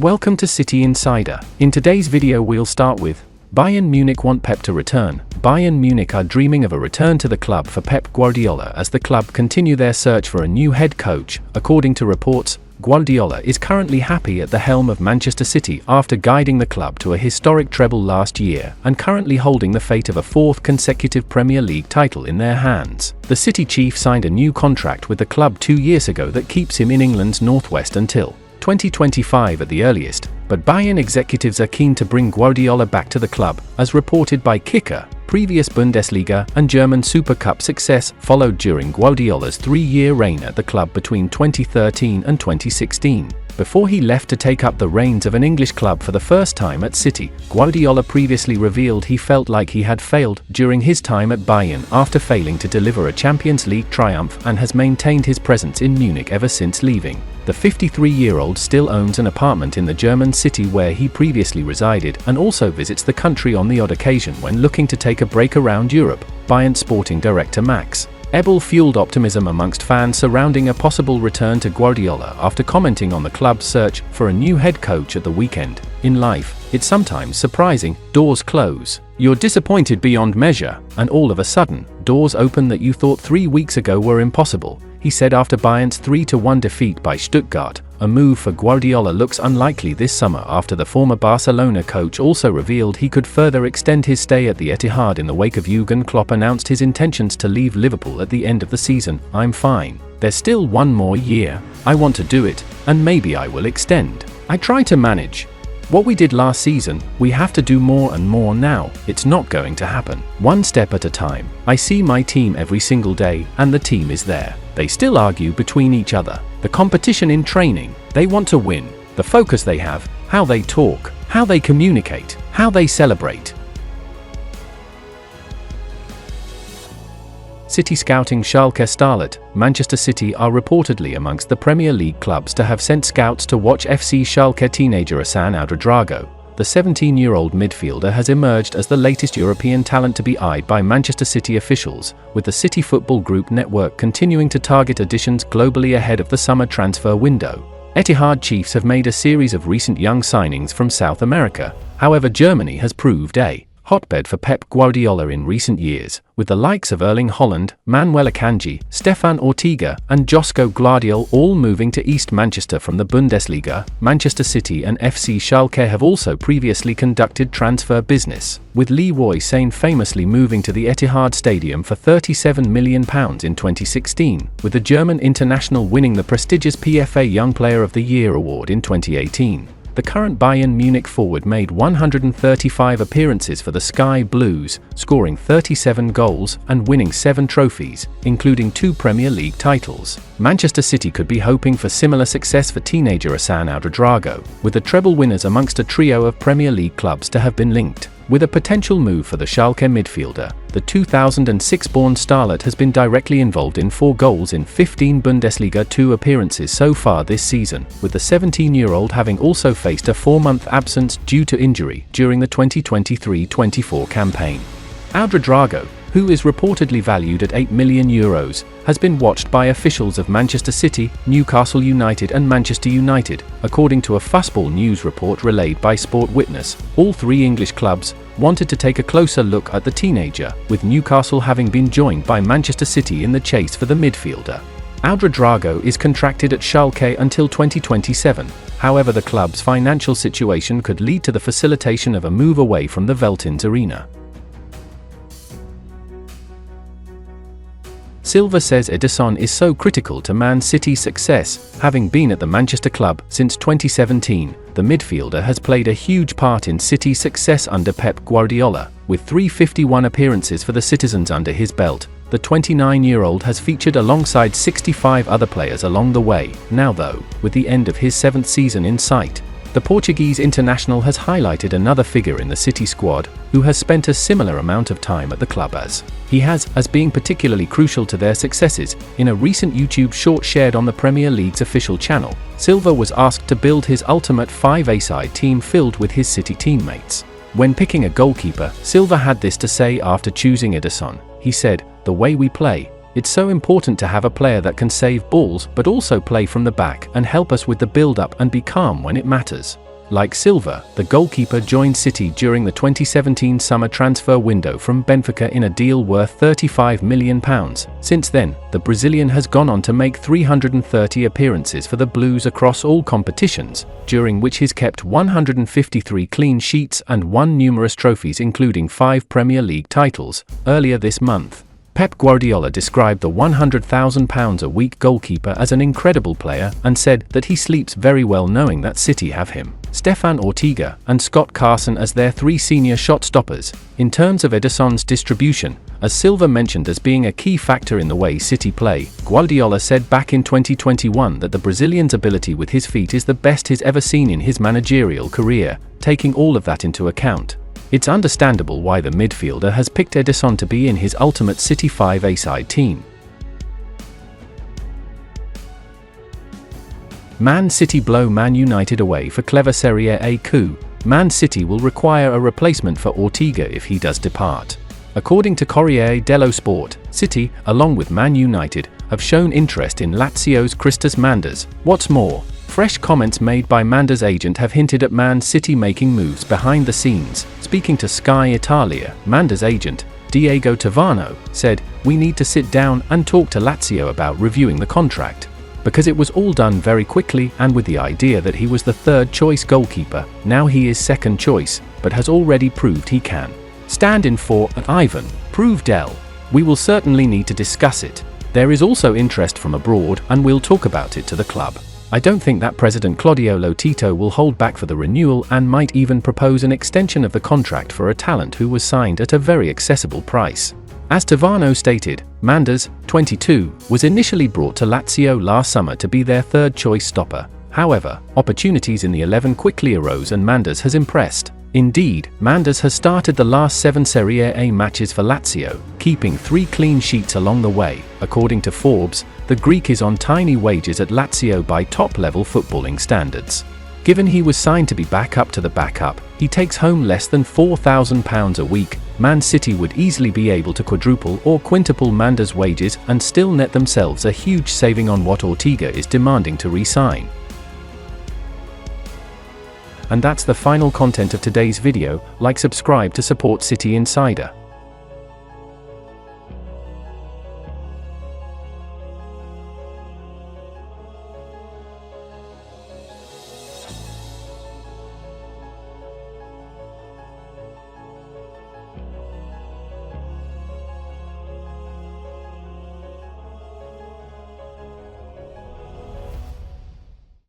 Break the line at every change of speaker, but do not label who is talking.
Welcome to City Insider. In today's video we'll start with Bayern Munich want Pep to return. Bayern Munich are dreaming of a return to the club for Pep Guardiola as the club continue their search for a new head coach. According to reports, Guardiola is currently happy at the helm of Manchester City after guiding the club to a historic treble last year and currently holding the fate of a fourth consecutive Premier League title in their hands. The City chief signed a new contract with the club 2 years ago that keeps him in England's northwest until 2025 at the earliest, but Bayern executives are keen to bring Guardiola back to the club, as reported by Kicker. Previous Bundesliga and German Super Cup success followed during Guardiola's 3-year reign at the club between 2013 and 2016. Before he left to take up the reins of an English club for the first time at City, Guardiola previously revealed he felt like he had failed during his time at Bayern after failing to deliver a Champions League triumph, and has maintained his presence in Munich ever since leaving. The 53-year-old still owns an apartment in the German city where he previously resided and also visits the country on the odd occasion when looking to take a break around Europe. Bayern sporting director Max Ebel fueled optimism amongst fans surrounding a possible return to Guardiola after commenting on the club's search for a new head coach at the weekend. In life, it's sometimes surprising, doors close. You're disappointed beyond measure, and all of a sudden, doors open that you thought 3 weeks ago were impossible, he said after Bayern's 3-1 defeat by Stuttgart. A move for Guardiola looks unlikely this summer after the former Barcelona coach also revealed he could further extend his stay at the Etihad in the wake of Jurgen Klopp announced his intentions to leave Liverpool at the end of the season. "I'm fine. There's still 1 more year. I want to do it, and maybe I will extend. I try to manage what we did last season. We have to do more and more now. It's not going to happen. One step at a time. I see my team every single day, and the team is there. They still argue between each other. The competition in training. They want to win. The focus they have, how they talk, how they communicate, how they celebrate." City scouting Schalke starlet. Manchester City are reportedly amongst the Premier League clubs to have sent scouts to watch FC Schalke teenager Hassan Ouedraogo. The 17-year-old midfielder has emerged as the latest European talent to be eyed by Manchester City officials, with the City Football Group network continuing to target additions globally ahead of the summer transfer window. Etihad chiefs have made a series of recent young signings from South America. However, Germany has proved a hotbed for Pep Guardiola in recent years, with the likes of Erling Haaland, Manuel Akanji, Stefan Ortega, and Josko Gvardiol all moving to East Manchester from the Bundesliga. Manchester City and FC Schalke have also previously conducted transfer business, with Leroy Sane famously moving to the Etihad Stadium for £37 million in 2016, with the German international winning the prestigious PFA Young Player of the Year award in 2018. The current Bayern Munich forward made 135 appearances for the Sky Blues, scoring 37 goals and winning 7 trophies, including 2 Premier League titles. Manchester City could be hoping for similar success for teenager Hassan Ouedraogo, with the treble winners amongst a trio of Premier League clubs to have been linked. With a potential move for the Schalke midfielder, the 2006-born starlet has been directly involved in 4 goals in 15 Bundesliga 2 appearances so far this season, with the 17-year-old having also faced a 4-month absence due to injury during the 2023-24 campaign. Ouedraogo, who is reportedly valued at €8 million, has been watched by officials of Manchester City, Newcastle United and Manchester United, according to a Fussball News report relayed by Sport Witness. All 3 English clubs wanted to take a closer look at the teenager, with Newcastle having been joined by Manchester City in the chase for the midfielder. Ouedraogo is contracted at Schalke until 2027. However, the club's financial situation could lead to the facilitation of a move away from the Veltins arena. Silva says Ederson is so critical to Man City's success. Having been at the Manchester club since 2017, the midfielder has played a huge part in City's success under Pep Guardiola, with 351 appearances for the citizens under his belt. The 29-year-old has featured alongside 65 other players along the way. Now though, with the end of his 7th season in sight, the Portuguese international has highlighted another figure in the City squad, who has spent a similar amount of time at the club as he has, as being particularly crucial to their successes. In a recent YouTube short shared on the Premier League's official channel, Silva was asked to build his ultimate 5-a-side team filled with his City teammates. When picking a goalkeeper, Silva had this to say after choosing Ederson. He said, "The way we play, It's so important to have a player that can save balls but also play from the back and help us with the build-up and be calm when it matters. Like Silva, the goalkeeper joined City during the 2017 summer transfer window from Benfica in a deal worth £35 million. Since then, the Brazilian has gone on to make 330 appearances for the Blues across all competitions, during which he's kept 153 clean sheets and won numerous trophies including 5 Premier League titles. Earlier this month, Pep Guardiola described the £100,000 a week goalkeeper as an incredible player and said that he sleeps very well knowing that City have him, Stefan Ortega, and Scott Carson as their 3 senior shot stoppers. In terms of Ederson's distribution, as Silva mentioned as being a key factor in the way City play, Guardiola said back in 2021 that the Brazilian's ability with his feet is the best he's ever seen in his managerial career. Taking all of that into account, it's understandable why the midfielder has picked Ederson to be in his ultimate City 5A-side team. Man City blow Man United away for clever Serie A coup. Man City will require a replacement for Ortega if he does depart. According to Corriere dello Sport, City, along with Man United, have shown interest in Lazio's Christos Manders. What's more, fresh comments made by Mander's agent have hinted at Man City making moves behind the scenes. Speaking to Sky Italia, Mander's agent, Diego Tavano, said, "We need to sit down and talk to Lazio about reviewing the contract, because it was all done very quickly and with the idea that he was the third choice goalkeeper. Now he is second choice, but has already proved he can stand in for Ivan, prove Del. We will certainly need to discuss it. There is also interest from abroad and we'll talk about it to the club. I don't think that President Claudio Lotito will hold back for the renewal and might even propose an extension of the contract for a talent who was signed at a very accessible price." As Tavano stated, Manders, 22, was initially brought to Lazio last summer to be their third choice stopper. However, opportunities in the 11 quickly arose and Manders has impressed. Indeed, Manders has started the last 7 Serie A matches for Lazio, keeping 3 clean sheets along the way. According to Forbes, the Greek is on tiny wages at Lazio by top-level footballing standards. Given he was signed to be backup to the backup, he takes home less than £4,000 a week. Man City would easily be able to quadruple or quintuple Manders' wages and still net themselves a huge saving on what Ortega is demanding to re-sign. And that's the final content of today's video. Like, subscribe to support City Insider.